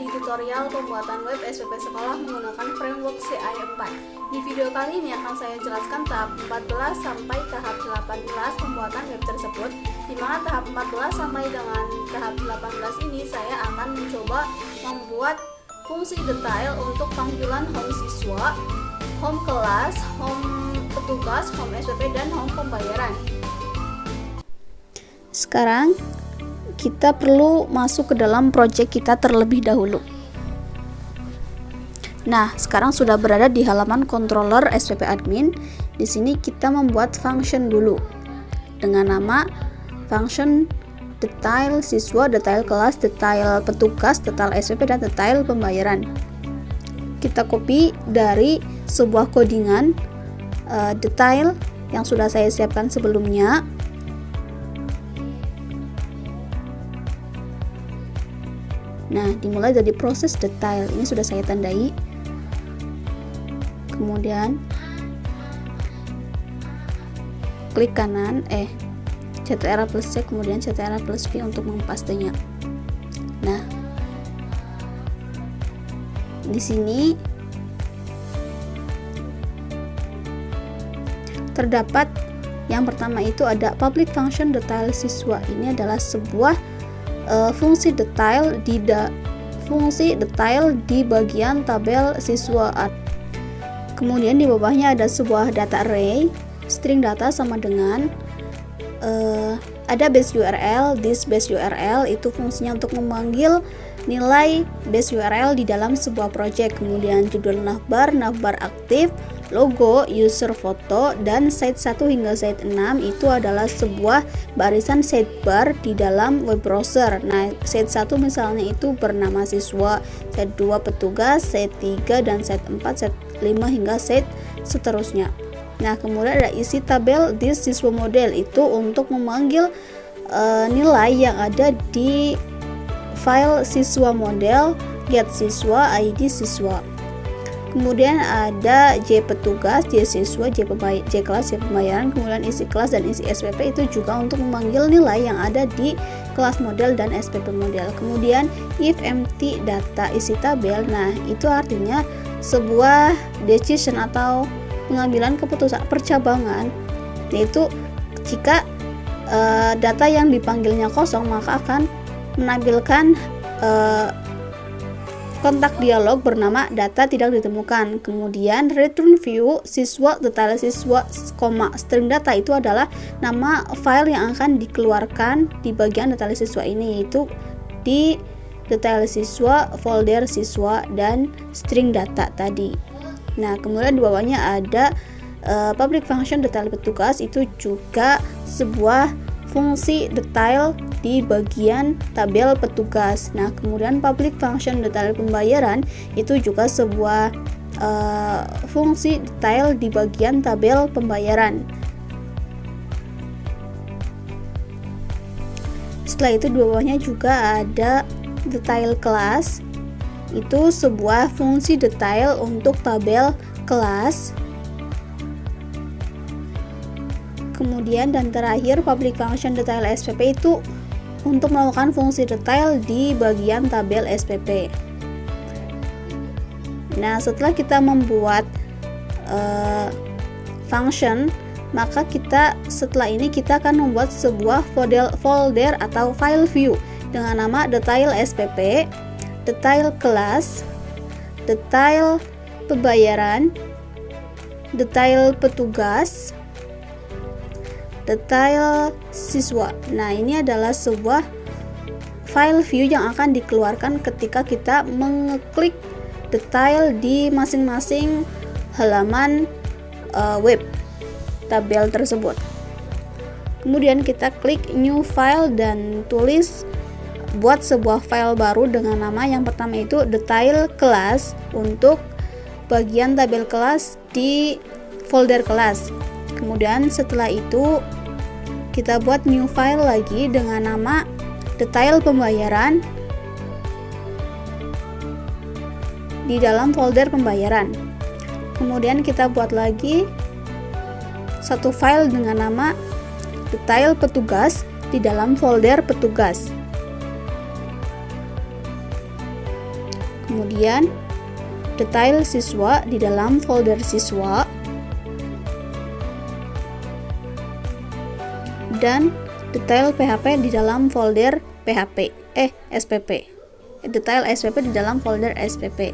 di tutorial pembuatan web SPP sekolah menggunakan framework CI4. Di video kali ini akan saya jelaskan tahap 14 sampai tahap 18 pembuatan web tersebut, di mana tahap 14 sampai dengan tahap 18 ini saya akan mencoba membuat fungsi detail untuk panggilan home siswa, home kelas, home petugas, home SPP, dan home pembayaran. Sekarang kita perlu masuk ke dalam project kita terlebih dahulu. Nah, sekarang sudah berada di halaman controller SPP admin. Di sini kita membuat function dulu dengan nama function detail siswa, detail kelas, detail petugas, detail SPP, dan detail pembayaran. Kita copy dari sebuah codingan detail yang sudah saya siapkan sebelumnya. Nah, dimulai dari proses detail. Ini sudah saya tandai. Kemudian klik kanan, Ctrl plus C, kemudian Ctrl plus V untuk mempastenya. Nah, di sini terdapat yang pertama itu ada public function detail siswa. Ini adalah sebuah fungsi detail di bagian tabel siswa. Kemudian di bawahnya ada sebuah data array, string data sama dengan ada base URL. This base URL itu fungsinya untuk memanggil nilai base URL di dalam sebuah project. Kemudian judul navbar aktif, logo, user foto, dan site 1 hingga site 6 itu adalah sebuah barisan sidebar di dalam web browser. Nah, site 1 misalnya itu bernama siswa, site 2 petugas, site 3 dan site 4, site 5 hingga site seterusnya. Nah, kemudian ada isi tabel di siswa model, itu untuk memanggil nilai yang ada di file siswa model, get siswa, ID siswa. Kemudian ada J petugas, J siswa, J kelas, J pembayaran, kemudian isi kelas dan isi SPP itu juga untuk memanggil nilai yang ada di kelas model dan SPP model. Kemudian if empty data isi tabel, nah itu artinya sebuah decision atau pengambilan keputusan percabangan, yaitu jika data yang dipanggilnya kosong maka akan menampilkan kontak dialog bernama data tidak ditemukan. Kemudian return view siswa, detail siswa, string data itu adalah nama file yang akan dikeluarkan di bagian detail siswa ini, yaitu di detail siswa, folder siswa, dan string data tadi. Nah, kemudian di bawahnya ada public function detail petugas, itu juga sebuah fungsi detail di bagian tabel petugas. Nah, kemudian public function detail pembayaran itu juga sebuah fungsi detail di bagian tabel pembayaran. Setelah itu di bawahnya juga ada detail kelas, itu sebuah fungsi detail untuk tabel kelas. Kemudian dan terakhir public function detail SPP itu untuk melakukan fungsi detail di bagian tabel SPP. Nah, setelah kita membuat function, maka setelah ini kita akan membuat sebuah folder atau file view dengan nama detail SPP, detail kelas, detail pembayaran, detail petugas, detail siswa. Nah, ini adalah sebuah file view yang akan dikeluarkan ketika kita mengeklik detail di masing-masing halaman web tabel tersebut. Kemudian kita klik new file dan buat sebuah file baru dengan nama yang pertama itu detail kelas untuk bagian tabel kelas di folder kelas. Kemudian setelah itu kita buat new file lagi dengan nama detail pembayaran di dalam folder pembayaran. Kemudian kita buat lagi satu file dengan nama detail petugas di dalam folder petugas. Kemudian detail siswa di dalam folder siswa, dan detail PHP di dalam folder SPP. Detail SPP di dalam folder SPP.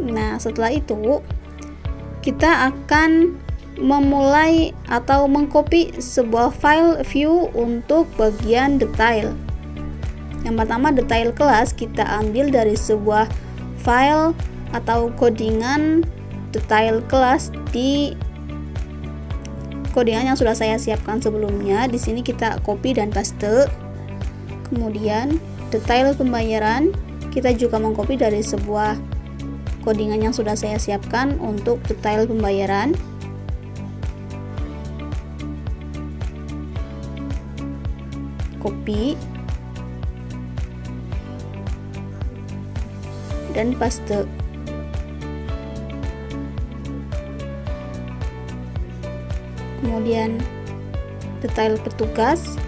Nah, setelah itu kita akan memulai atau mengcopy sebuah file view untuk bagian detail. Yang pertama, detail kelas kita ambil dari sebuah file atau codingan detail kelas di codingan yang sudah saya siapkan sebelumnya. Di sini kita copy dan paste. Kemudian detail pembayaran kita juga mengcopy dari sebuah codingan yang sudah saya siapkan untuk detail pembayaran. Copy dan paste. Kemudian detail petugas,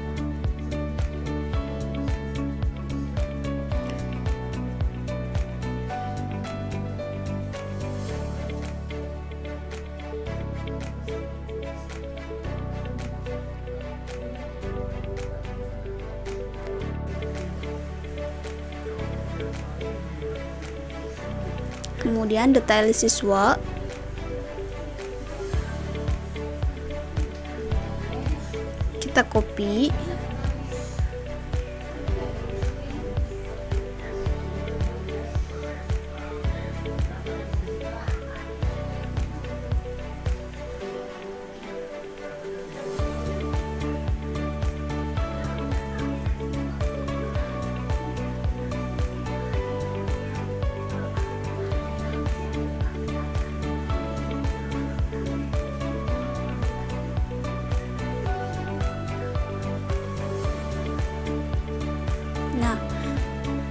kemudian detail siswa, kita copy,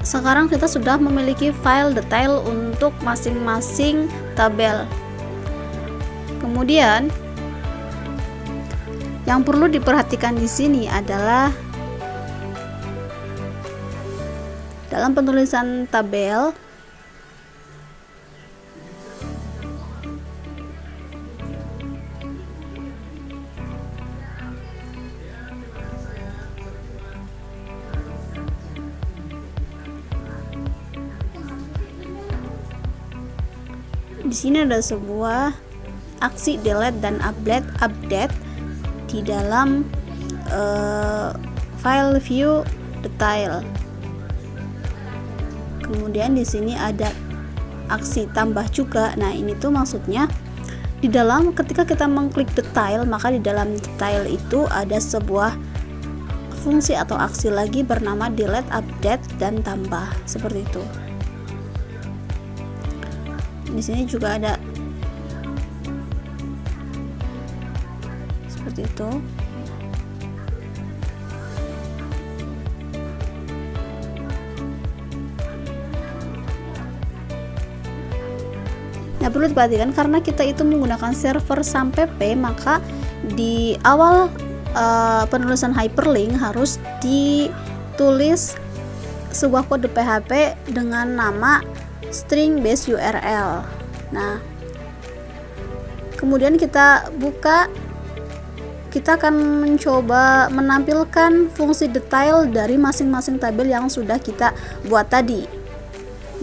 sekarang kita sudah memiliki file detail untuk masing-masing tabel. Kemudian yang perlu diperhatikan di sini adalah dalam penulisan tabel di sini ada sebuah aksi delete dan update di dalam file view detail. Kemudian di sini ada aksi tambah juga. Nah, ini tuh maksudnya di dalam ketika kita mengklik detail, maka di dalam detail itu ada sebuah fungsi atau aksi lagi bernama delete, update, dan tambah, seperti itu. Di sini juga ada seperti itu. Nah, perlu diperhatikan karena kita itu menggunakan server SAMPP, maka di awal penulisan hyperlink harus ditulis sebuah kode PHP dengan nama string base URL. Nah, kemudian kita buka, kita akan mencoba menampilkan fungsi detail dari masing-masing tabel yang sudah kita buat tadi.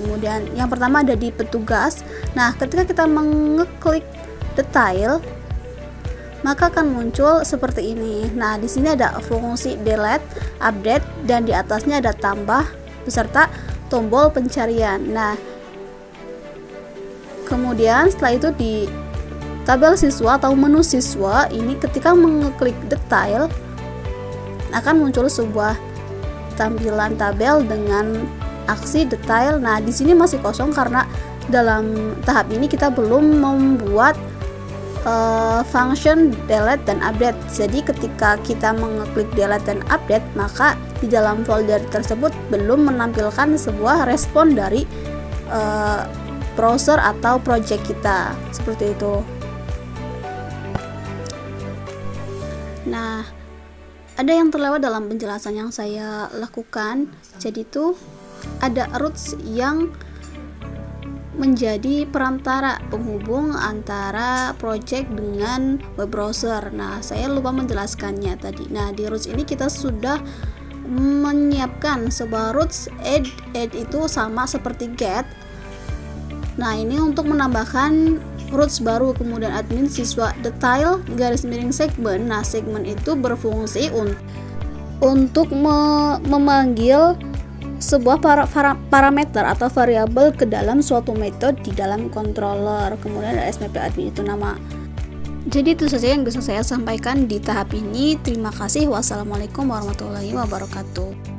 Kemudian yang pertama ada di petugas. Nah, ketika kita mengeklik detail, maka akan muncul seperti ini. Nah, di sini ada fungsi delete, update, dan di atasnya ada tambah beserta tombol pencarian. Nah, kemudian setelah itu di tabel siswa atau menu siswa ini ketika mengeklik detail akan muncul sebuah tampilan tabel dengan aksi detail. Nah, di sini masih kosong karena dalam tahap ini kita belum membuat function delete dan update. Jadi ketika kita mengeklik delete dan update, maka di dalam folder tersebut belum menampilkan sebuah respon dari browser atau project kita, seperti itu. Nah, ada yang terlewat dalam penjelasan yang saya lakukan. Jadi itu ada roots yang menjadi perantara penghubung antara project dengan web browser. Nah, saya lupa menjelaskannya tadi. Nah, di roots ini kita sudah menyiapkan sebuah roots add itu sama seperti get. Nah, ini untuk menambahkan roots baru, kemudian admin siswa detail _segment. Nah, segmen itu berfungsi untuk memanggil sebuah parameter atau variabel ke dalam suatu metode di dalam controller. Kemudian ada smp admin itu nama. Jadi itu saja yang bisa saya sampaikan di tahap ini. Terima kasih. Wassalamualaikum warahmatullahi wabarakatuh.